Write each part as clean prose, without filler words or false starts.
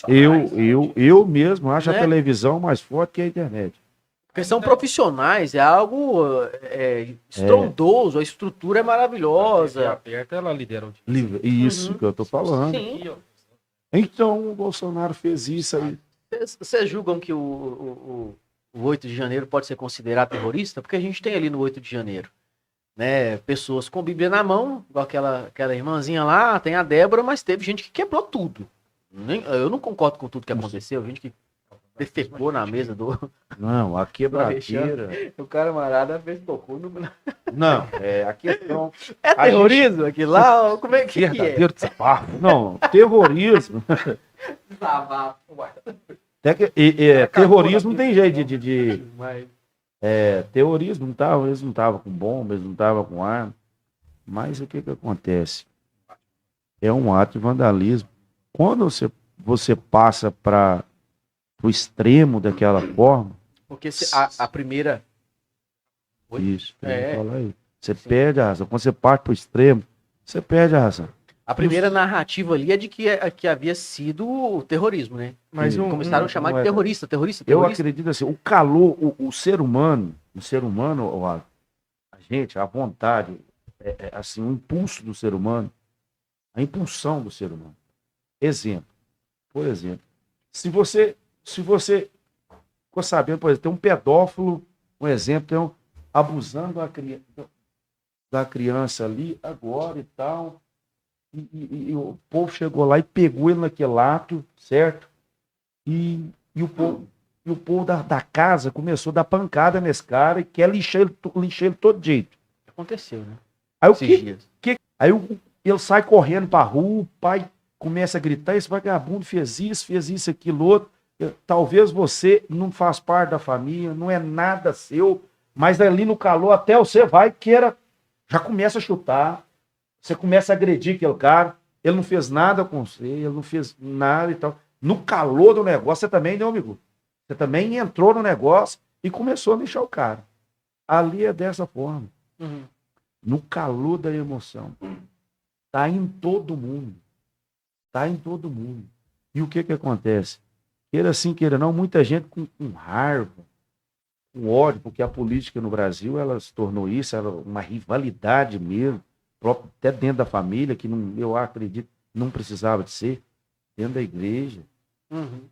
Eu mesmo acho a Né? televisão mais forte que a internet. Porque são profissionais, é algo estrondoso, a estrutura é TV maravilhosa. aberta, ela lidera o dia. Isso Uhum. que eu tô falando. Sim. Aqui, ó, Então o Bolsonaro fez isso aí. Vocês julgam que o 8 de janeiro pode ser considerado terrorista? Porque a gente tem ali no 8 de janeiro, né, pessoas com Bíblia na mão, igual aquela irmãzinha lá, tem a Débora, mas teve gente que quebrou tudo. Eu não concordo com tudo que aconteceu, gente que defecou na mesa do Não, a quebradeira. o camarada fez cocô no... Não, a questão. É terrorismo aquilo lá? Como é que é? Verdadeiro desabafo. Não, terrorismo. Até que, terrorismo não tem jeito de terrorismo não tava, eles não estavam com bomba, eles não estavam com arma. Mas o que acontece? É um ato de vandalismo. Quando você passa para o extremo daquela forma, Porque a primeira... Oi? isso, É. fala aí. Você perde a razão. Quando você parte para o extremo, você perde a razão. A primeira narrativa ali é de que havia sido o terrorismo, né? Mas Começaram a chamar não de é. terrorista. Eu acredito assim, o calor, o ser humano, a gente, a vontade, assim, o impulso do ser humano, a impulsão do ser humano. Exemplo, por exemplo, se você ficou sabendo, por exemplo, tem um pedófilo, um exemplo, tem abusando da criança ali agora e tal, e o povo chegou lá e pegou ele naquele ato, certo? E o povo da casa começou a dar pancada nesse cara e quer lixar ele todo jeito. Aconteceu, né? Aí Esses dias. Aí ele sai correndo pra rua, o pai começa a gritar, esse vagabundo fez isso, aquilo, outro. Talvez você não faz parte da família, não é nada seu, mas ali no calor até você vai, já começa a chutar, você começa a agredir aquele cara, ele não fez nada com você, ele não fez nada e tal. No calor do negócio, você também, né, amigo? Você também entrou no negócio e começou a lixar o cara. Ali é dessa forma. Uhum. No calor da emoção. Tá em todo mundo. Tá em todo mundo. E o que acontece? Queira sim, queira não, muita gente com raiva, com ódio, porque a política no Brasil, ela se tornou isso, ela, uma rivalidade mesmo, próprio, até dentro da família, que não, eu acredito não precisava de ser, dentro da igreja. Uhum.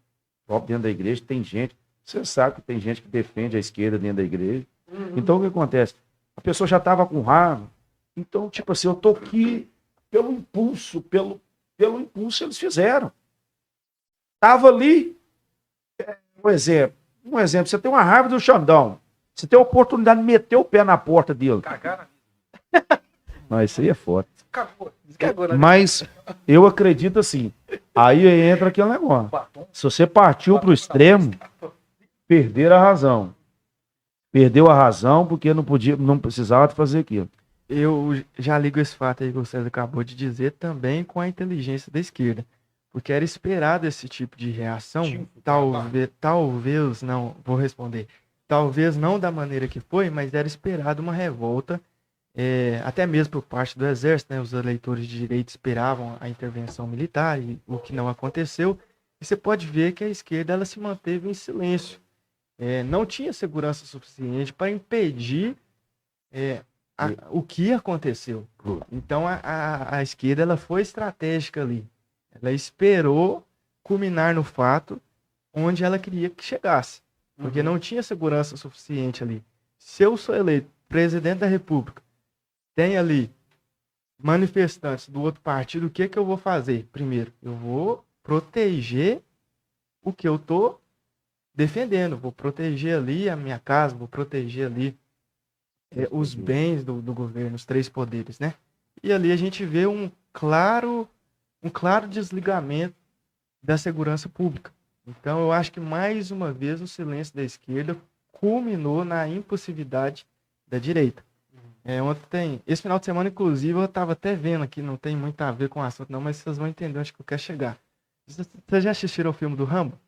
Próprio dentro da igreja tem gente, você sabe que tem gente que defende a esquerda dentro da igreja. Uhum. Então o que acontece? A pessoa já estava com raiva, então, tipo assim, eu tô aqui pelo impulso eles fizeram. Tava ali, um exemplo, você tem uma raiva do Xandão, você tem a oportunidade de meter o pé na porta dele. Cagar Mas isso aí é foda. cagou, né? Mas eu acredito assim, aí entra aquele negócio. Se você partiu pro extremo, perder a razão. Perdeu a razão porque não precisava de fazer aquilo. Eu já ligo esse fato aí que o César acabou de dizer também com a inteligência da esquerda. Porque era esperado esse tipo de reação, talvez não, vou responder, talvez não da maneira que foi, mas era esperado uma revolta, até mesmo por parte do exército, né? Os eleitores de direita esperavam a intervenção militar, e o que não aconteceu. E você pode ver que a esquerda ela se manteve em silêncio. Não tinha segurança suficiente para impedir o que aconteceu. Então a esquerda ela foi estratégica ali. Ela esperou culminar no fato onde ela queria que chegasse. Porque não tinha segurança suficiente ali. Se eu sou eleito presidente da República, tem ali manifestantes do outro partido, o que eu vou fazer? Primeiro, eu vou proteger o que eu estou defendendo. Vou proteger ali a minha casa, vou proteger ali os bens do governo, os três poderes, né? E ali a gente vê um claro desligamento da segurança pública. Então, eu acho que, mais uma vez, o silêncio da esquerda culminou na impulsividade da direita. Esse final de semana, inclusive, eu estava até vendo aqui, não tem muito a ver com o assunto, não, mas vocês vão entender onde que eu quero chegar. Vocês já assistiram o filme do Rambo?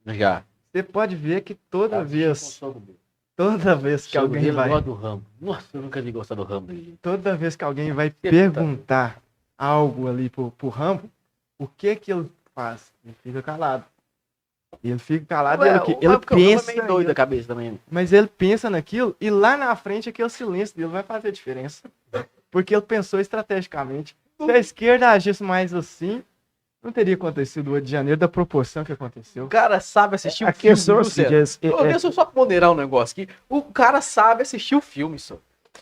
Já. Você pode ver que toda vez que alguém vai... do Rambo. Nossa, eu nunca vi gostar do Rambo. Toda vez que alguém vai perguntar algo ali pro Rambo, o que ele faz? Ele fica calado. Ele fica calado, Ué, ele porque o Ramba é pensa, meio doido da cabeça também. mas ele pensa naquilo e lá na frente aquele silêncio dele vai fazer diferença. Porque ele pensou estrategicamente. Se a esquerda agisse mais assim, não teria acontecido o 8 de janeiro da proporção que aconteceu. O cara sabe assistir A o filme, questão é viu, o seguinte, César? Deixa eu só ponderar um negócio aqui. O cara sabe assistir o filme, só.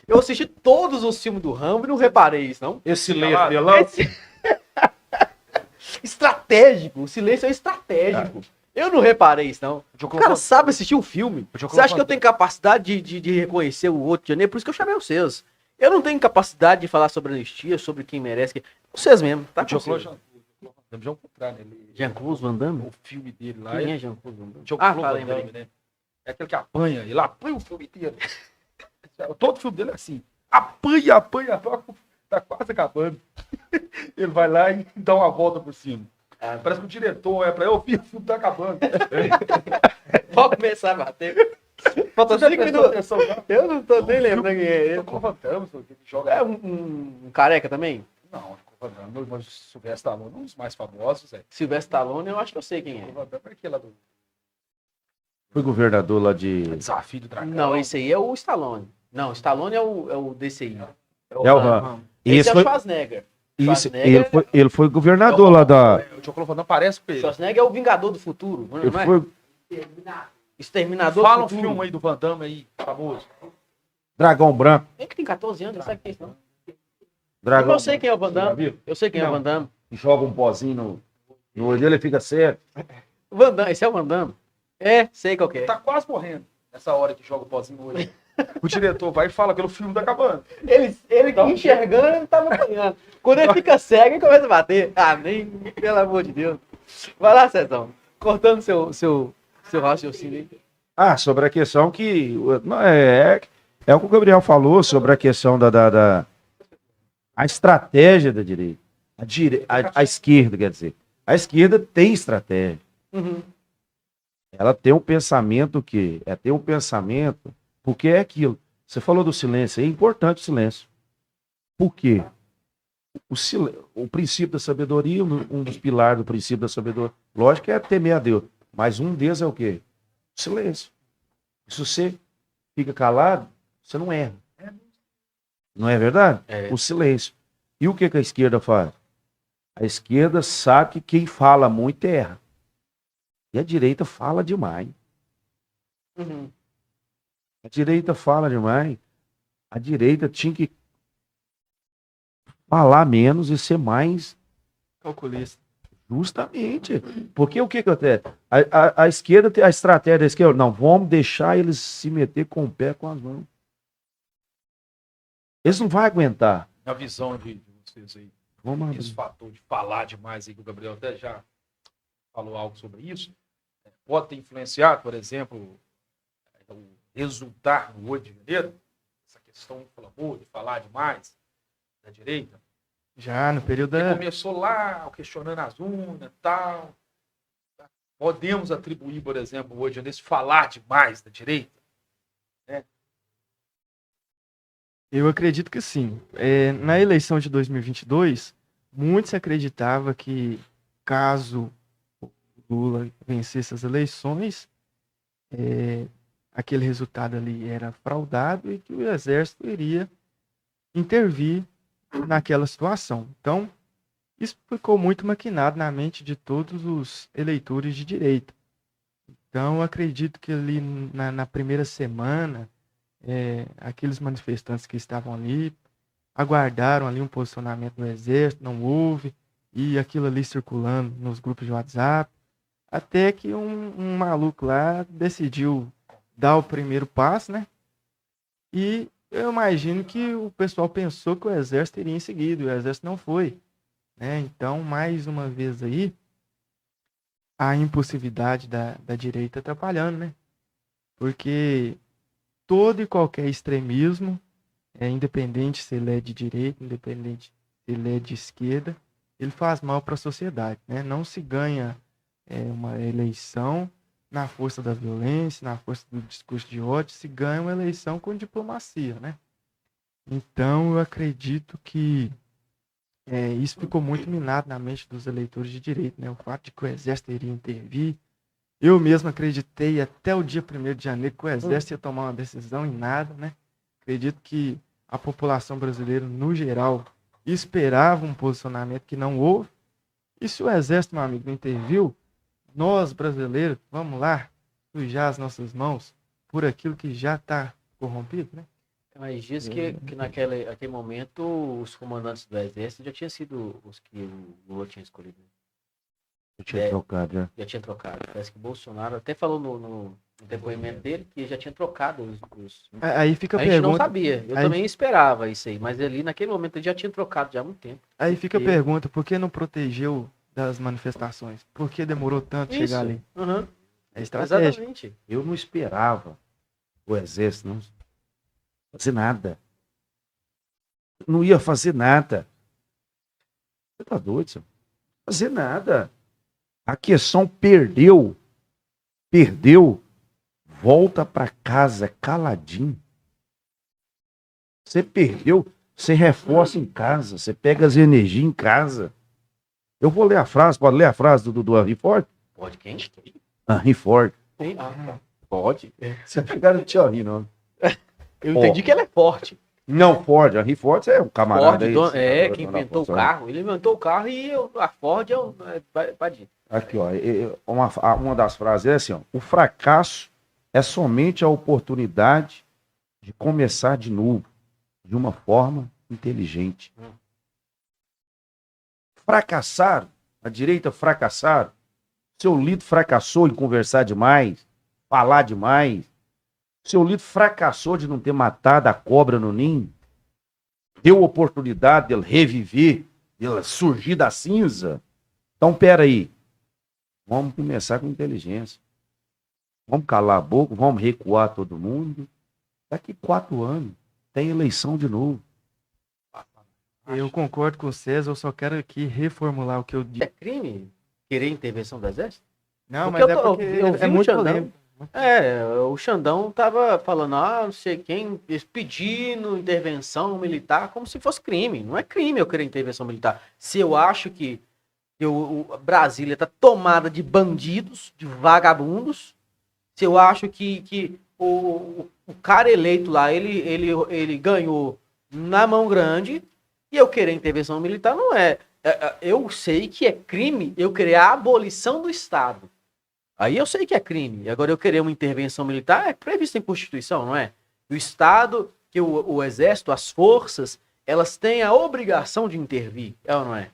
Eu assisti todos os filmes do Rambo e não reparei isso, não. esse silêncio dele lá, Estratégico. O silêncio é estratégico. Eu não reparei isso, não. O cara sabe assistir o filme. Você acha que eu tenho capacidade de reconhecer o 8 de janeiro? Por isso que eu chamei vocês. Eu não tenho capacidade de falar sobre anistia, sobre quem merece. Vocês mesmo, tá? Jean-Claude Van Damme, ele... Jean-Claude Van Damme? O filme dele lá. Quem é Jean-Claude Van Damme? Jean-Claude Van lembrei. Damme, né? É aquele que apanha. Ele apanha o filme inteiro. Todo filme dele é assim. Apanha, apanha, apanha. Tá quase acabando. Ele vai lá e dá uma volta por cima. Parece que o diretor olha pra ele, o filme tá acabando. Pode começar a bater. Falta 5 minutos. Eu não tô nem lembrando quem é ele. Joga... É um careca também? Não, mas o Sylvester Stallone é um dos mais famosos. Sylvester Stallone, eu acho que eu sei quem é. É aquele lá do foi governador lá de... Desafio do Dragão. Não, esse aí é o Stallone. Não, o Stallone é o DCI. É o Ram. Esse Esse é o foi, Schwarzenegger. isso, Schwarzenegger ele foi governador lá da... O Jean-Claude Van Damme parece com ele. Schwarzenegger é o Vingador do Futuro, Ele não é? foi Exterminador Fala um do Futuro. filme aí do Van Damme aí, famoso. Dragão Branco. Quem que tem 14 anos, não sabe quem é isso, não? Dragão Eu sei quem é o Van Damme. Eu sei quem é o Van Damme. joga um pozinho no olho dele e fica sério. Van Damme, esse é o Van Damme? É, sei qual que é. Tá quase morrendo nessa hora que joga o pozinho no olho. O diretor vai e fala que o filme tá acabando. Ele enxergando, ele tava apanhando. Quando ele fica cego, ele começa a bater. Ah, nem, pelo amor de Deus. Vai lá, Cezão. Cortando seu raciocínio aí. Ah, sobre a questão que... não, é o que o Gabriel falou sobre a questão da a estratégia da direita. A esquerda, quer dizer. A esquerda tem estratégia. Uhum. Ela tem um pensamento que... tem um pensamento... Porque é aquilo. Você falou do silêncio, é importante o silêncio. Por quê? O princípio da sabedoria, um dos pilares do princípio da sabedoria, lógico, é temer a Deus. Mas um deles é o quê? O silêncio. Se você fica calado, você não erra. Não é verdade? É. O silêncio. E o que a esquerda faz? A esquerda sabe que quem fala muito erra. E a direita fala demais. Uhum. A direita fala demais. A direita tinha que falar menos e ser mais Calculista. justamente. Porque o que acontece? A esquerda tem a estratégia da esquerda. Não, vamos deixar eles se meter com o pé com as mãos. Eles não vão aguentar. Na visão de vocês aí, Vamos esse abrir. fator de falar demais aí, que o Gabriel até já falou algo sobre isso, pode ter influenciado, por exemplo, o resultar no 8 de janeiro, essa questão de falar demais da direita. Já no período Ele da... começou lá questionando as urnas e tal. Podemos atribuir, por exemplo, o 8 de janeiro, esse falar demais da direita? Eu acredito que sim. Na eleição de 2022, muito se acreditava que, caso o Lula vencesse as eleições, aquele resultado ali era fraudado e que o Exército iria intervir naquela situação. Então, isso ficou muito maquinado na mente de todos os eleitores de direita. Então, eu acredito que ali na primeira semana, aqueles manifestantes que estavam ali aguardaram ali um posicionamento do Exército, não houve, e aquilo ali circulando nos grupos de WhatsApp, até que um maluco lá decidiu dar o primeiro passo, né? E eu imagino que o pessoal pensou que o Exército iria em seguida, e o Exército não foi, né? Então, mais uma vez aí, a impulsividade da direita atrapalhando, né? Porque todo e qualquer extremismo, independente se ele é de direita, independente se ele é de esquerda, ele faz mal para a sociedade, né? Não se ganha uma eleição na força da violência, na força do discurso de ódio, se ganha uma eleição com diplomacia, né? Então, eu acredito que Isso ficou muito minado na mente dos eleitores de direito, né? O fato de que o Exército iria intervir. Eu mesmo acreditei até o dia 1º de janeiro que o Exército ia tomar uma decisão e nada, né? Acredito que a população brasileira, no geral, esperava um posicionamento que não houve. E se o Exército, meu amigo, não interviu, nós, brasileiros, vamos lá sujar as nossas mãos por aquilo que já está corrompido, né? Mas diz que naquele momento os comandantes do Exército já tinham sido os que o Lula tinha escolhido. Né? Eu tinha trocado, já. Já tinha trocado. Parece que o Bolsonaro até falou no depoimento dele que já tinha trocado os... Aí fica a gente pergunta. não sabia. Eu também esperava isso aí. Mas ali, naquele momento, ele já tinha trocado já há muito tempo. Aí fica a pergunta, por que não protegeu das manifestações? Por que demorou tanto chegar ali? Uhum. É estratégia. Exatamente. Eu não esperava o Exército não fazer nada. Não ia fazer nada. Você tá doido, senhor? Fazer nada. A questão perdeu. Volta para casa caladinho. Você perdeu, você reforça em casa. Você pega as energias em casa. Eu vou ler a frase, pode ler a frase do Henry Ford? Pode quem? Henry Ford. Pode. Você pegaram o tio Henry, não? Eu entendi que ela é forte. Não, Ford. Henry Ford é um camarada Ford, aí. quem inventou o carro. Ele inventou o carro e a Ford vai dizer. Aqui, ó. Uma das frases é assim, ó. O fracasso é somente a oportunidade de começar de novo, de uma forma inteligente. Fracassaram. A direita fracassaram. Seu líder fracassou em conversar demais, falar demais. Seu líder fracassou de não ter matado a cobra no ninho. Deu oportunidade dele reviver, dele surgir da cinza. Então, peraí. Vamos começar com inteligência. Vamos calar a boca, vamos recuar todo mundo. Daqui 4 anos, tem eleição de novo. Eu concordo com o César, eu só quero aqui reformular o que eu disse. É crime querer intervenção do Exército? Não, Porque mas eu porque vi é o muito Xandão. polêmico. O Xandão tava falando, não sei quem, pedindo intervenção militar como se fosse crime. Não é crime eu querer intervenção militar. Se eu acho que Brasília tá tomada de bandidos, de vagabundos, se eu acho que o cara eleito lá, ele ganhou na mão grande, e eu querer intervenção militar não é. Eu sei que é crime eu querer a abolição do Estado. Aí eu sei que é crime. Agora eu querer uma intervenção militar é previsto em Constituição, não é? O Estado, que o Exército, as forças, elas têm a obrigação de intervir, é ou não é?